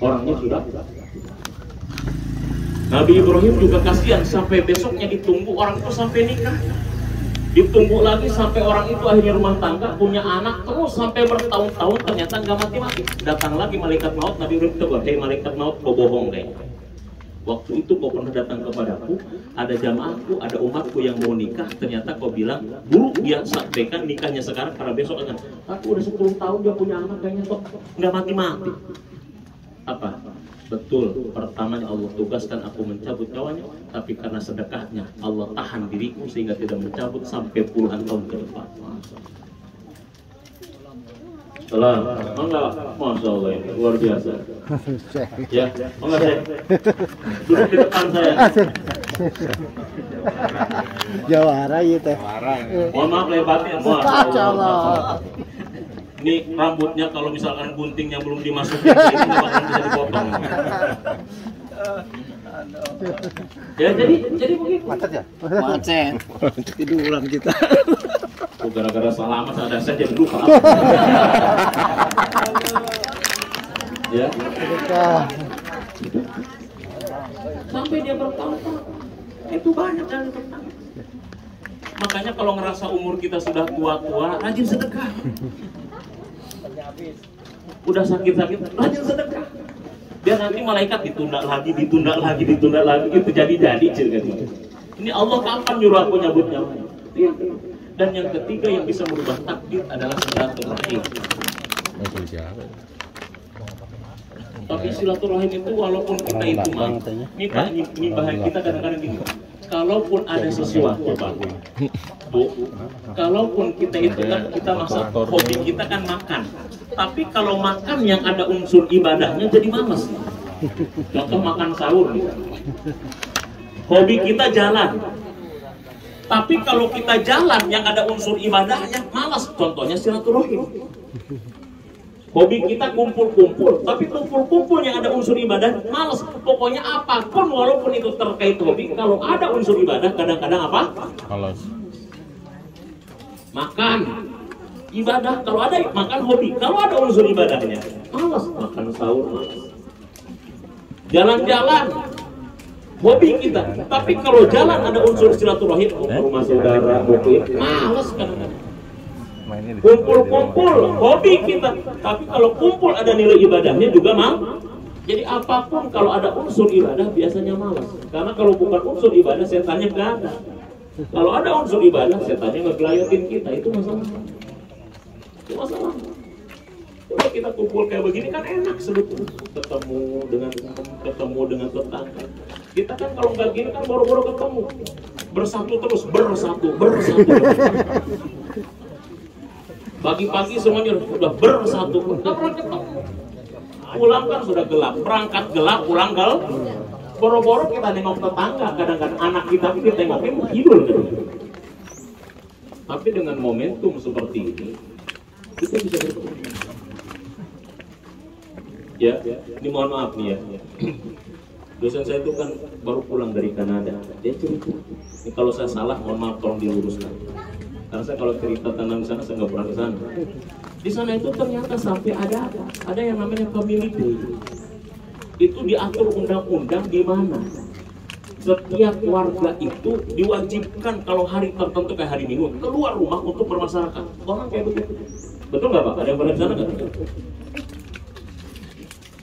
Orangnya sudah. Nabi Ibrahim juga kasihan, sampai besoknya ditunggu orang itu sampai nikah. Ditunggu lagi sampai orang itu akhirnya rumah tangga, punya anak, terus sampai bertahun-tahun ternyata nggak mati-mati. Datang lagi malaikat maut, Nabi Ibrahim tegur, hei malaikat maut, kau bohong deh. Waktu itu kau pernah datang kepadaku, ada jamaahku, ada umatku yang mau nikah, ternyata kau bilang, buruk dia sampaikan nikahnya sekarang karena besok akan. Aku udah 10 tahun dia punya anak, kayaknya kok nggak mati-mati. Apa? Betul, pertamanya Allah tugaskan aku mencabut nyawanya, tapi karena sedekahnya Allah tahan diriku sehingga tidak mencabut sampai puluhan tahun ke depan. Salam, enggak, masya Allah ini luar biasa. Ya, enggak saya duduk di depan saya. Jawara gitu. Mohon maaf lebatnya, Masya Allah. Ini rambutnya kalau misalkan guntingnya belum dimasukin, ini nggak bakal bisa dipotong. Ya jadi begitu. Macet ya? Macet. Tiduran kita. Oh, gara-gara selamat ada saya jadi lupa. Ya. Sampai dia bertahun-tahun. Itu banyak dan bertahun. Makanya kalau ngerasa umur kita sudah tua-tua, rajin sedekah. Udah sakit-sakit, rajin sedekah. Biar nanti malaikat ditunda lagi, itu jadi cerita. Ini Allah kapan nyuruh aku nyabut nyawa? Dan yang ketiga yang bisa merubah takdir adalah silaturahim. Tapi silaturahim itu walaupun kita itu ini bahan kita kadang-kadang gini. Kalaupun ada sesuatu, Pak, Bu, kalaupun kita itu kan kita masak, hobi kita kan makan. Tapi kalau makan yang ada unsur ibadahnya jadi malas. Contoh makan sahur. Hobi kita jalan. Tapi kalau kita jalan yang ada unsur ibadahnya malas. Contohnya silaturahim. Hobi kita kumpul-kumpul, tapi kumpul-kumpul yang ada unsur ibadah malas. Pokoknya apapun walaupun itu terkait hobi, kalau ada unsur ibadah kadang-kadang apa? Malas. Makan ibadah, kalau ada makan hobi, kalau ada unsur ibadahnya malas. Makan sahur malas. Jalan-jalan hobi kita, tapi kalau jalan ada unsur silaturahim, rumah saudara, malas kadang-kadang. Kumpul-kumpul hobi kita, tapi kalau kumpul ada nilai ibadahnya juga mau. Jadi apapun kalau ada unsur ibadah biasanya malas. Karena kalau bukan unsur ibadah setannya gak ada. Kalau ada unsur ibadah setannya ngegelayotin kita, itu masalah. Itu masalah. Kalau kita kumpul kayak begini kan enak sebetulnya. Ketemu dengan tetangga. Kita kan kalau nggak gini kan boro-boro ketemu. Bersatu terus, bersatu. Pagi-pagi semuanya sudah bersatu, nggak pernah ketemu. Pulang kan sudah gelap, berangkat gelap, pulang gelap. Boro-boro kita nengok tetangga, kadang-kadang anak kita tengokin tidur. Tapi dengan momentum seperti ini, kita bisa bertemu. Ya, ini mohon maaf nih ya. Dosen saya itu kan baru pulang dari Kanada, dia cerita. Ini kalau saya salah, mohon maaf tolong diluruskan. Karena saya kalau cerita tentang sana saya nggak pernah ke sana. Di sana itu ternyata sampai ada yang namanya family day. Itu diatur undang-undang di mana setiap warga itu diwajibkan kalau hari tertentu kayak hari Minggu keluar rumah untuk bermasyarakat. Orang kayak begitu. Betul nggak Pak? Ada yang pernah di sana nggak?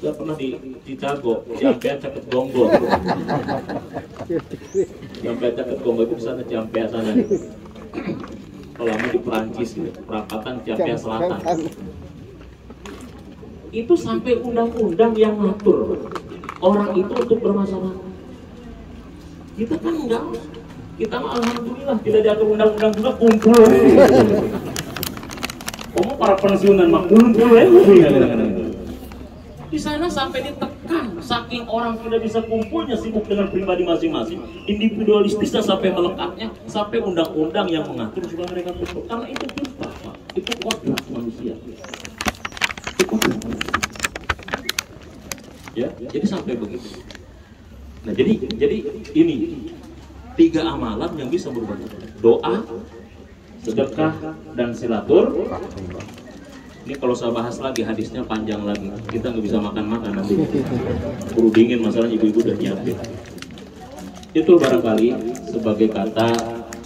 Saya pernah di Chicago, Ciampea Caket Gonggo. Ciampea Caket Gonggo itu di sana Ciampea sana. Kalau lama di Perancis, perapatan Ciampea Selatan. Itu sampai undang-undang yang ngatur orang itu untuk bermasyarakat. Kita kan enggak. Kita mah alhamdulillah tidak diatur undang-undang juga kumpul. Kamu para pensiunan mah kumpul ya. Di sana sampai ditekan, saking orang tidak bisa kumpulnya, sibuk dengan pribadi masing-masing, individualistisnya sampai melekatnya, sampai undang-undang yang mengatur supaya mereka kumpul. Karena itu fitrah, Pak. Itu kodrat manusia. Itu kodrat manusia. Ya, jadi sampai begitu. Nah, jadi ini 3 amalan yang bisa berubah: doa, sedekah, dan silatur. Ini kalau saya bahas lagi hadisnya panjang lagi, kita nggak bisa makan-makan nanti. Perlu dingin, masalahnya ibu-ibu udah nyiapin. Itu barangkali sebagai kata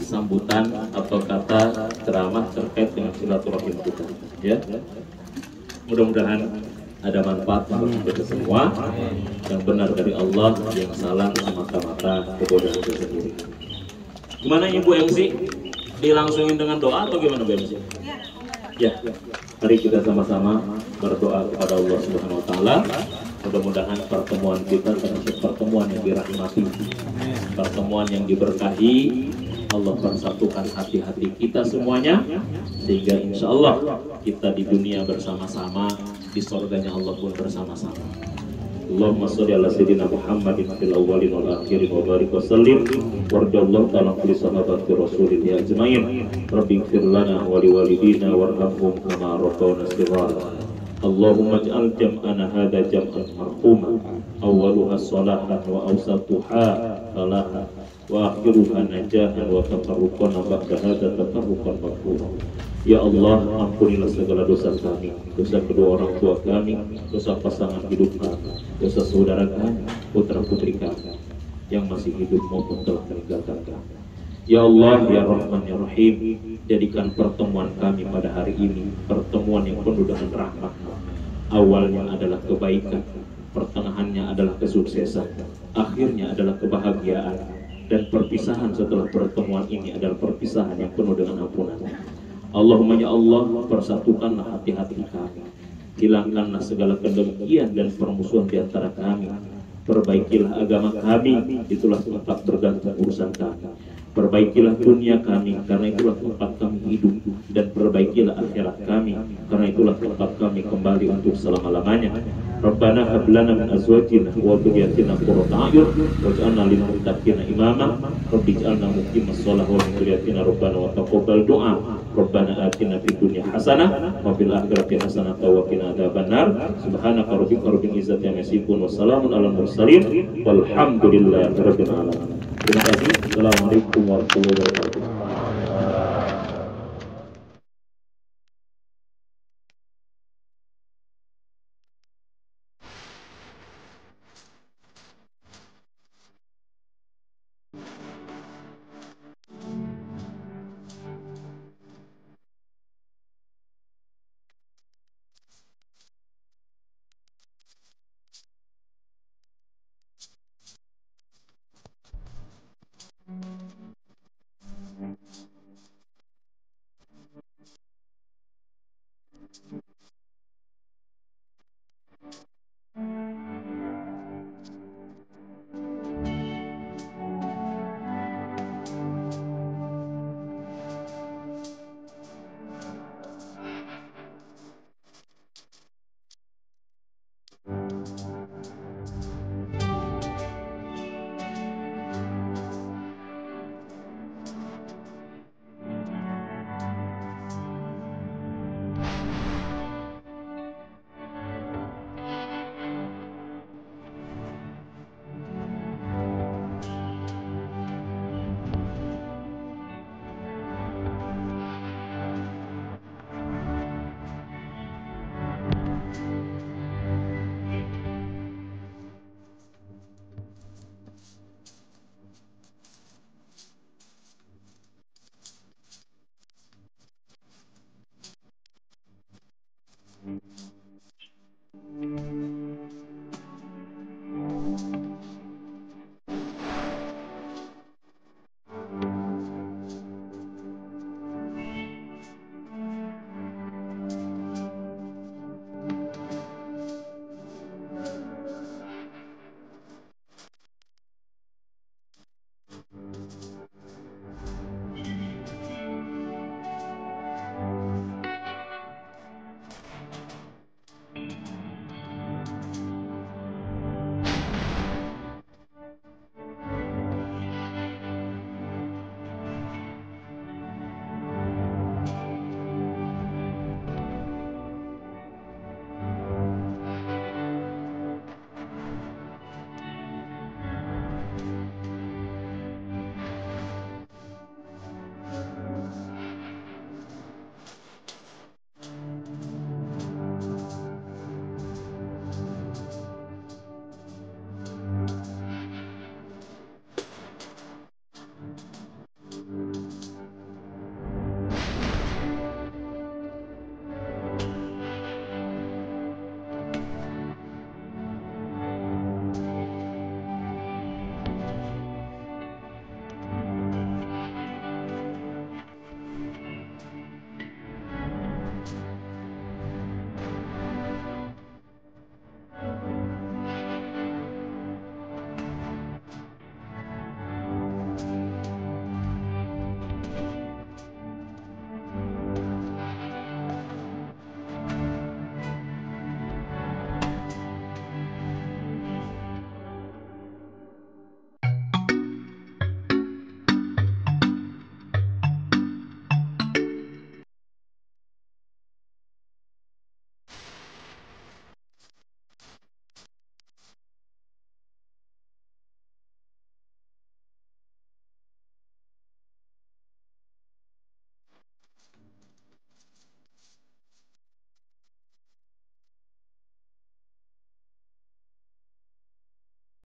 sambutan atau kata ceramah terkait dengan silaturahim kita. Ya, mudah-mudahan ada manfaat untuk kita semua. Yang benar dari Allah, yang salah semata-mata kebodohan kita sendiri. Gimana Ibu MC? Dilangsungin dengan doa atau gimana Bu MC? Ya, mari kita sama-sama berdoa kepada Allah Subhanahu wa taala. Mudah-mudahan pertemuan kita termasuk pertemuan yang dirahmati, pertemuan yang diberkahi. Allah persatukan hati-hati kita semuanya, sehingga insya Allah kita di dunia bersama-sama, di surganya Allah pun bersama-sama. Allahumma sholli ala sayyidina Muhammadin fil awwalin wal akhirin wa barik wa sallim warḍallahu ta'ala li sahabati rasulillah ajmain. Rabbi ighfir lana wa li walidina warhamhum kama rabbawna shighara. Allahumma ij'al jam'ana hadza jam'an marhuma awwaluha shalahan wa awsatuha falahan wa akhiruha najahan wa tafarruqana ba'da hadza tafarruqan maghfura. Ya Allah, ampunilah segala dosa kami, dosa kedua orang tua kami, dosa pasangan hidup kami, dosa saudara kami, putra putri kami yang masih hidup maupun telah meninggalkan kami. Ya Allah, ya Rahman, ya Rahim, jadikan pertemuan kami pada hari ini pertemuan yang penuh dengan rahmat. Awalnya adalah kebaikan, pertengahannya adalah kesuksesan, akhirnya adalah kebahagiaan, dan perpisahan setelah pertemuan ini adalah perpisahan yang penuh dengan ampunan. Allahumma ya Allah, persatukanlah hati-hati kami, hilangkanlah segala kedengkian dan permusuhan di antara kami, perbaikilah agama kami, itulah tempat bergantung urusan kami, perbaikilah dunia kami, karena itulah tempat kami hidup, dan perbaikilah akhirat kami, karena itulah tempat kami kembali untuk selama-lamanya. Rabbana hab lana min azwajina wa dhurriyyatina qurrata a'yun waj'alna lil muttaqina imama. Rabbi ij'alna muqimas shalah wa min dhurriyyatina rabbana wa taqabbal du'a. Rabbana atina fid dunya hasanah wa fil akhirati hasanah wa qina adzabannar. Subhanaka rabbika rabbil izzati amma yasifun wa salamun alal mursalin walhamdulillahi rabbil alamin. Terima kasih. Assalamualaikum warahmatullahi wabarakatuh.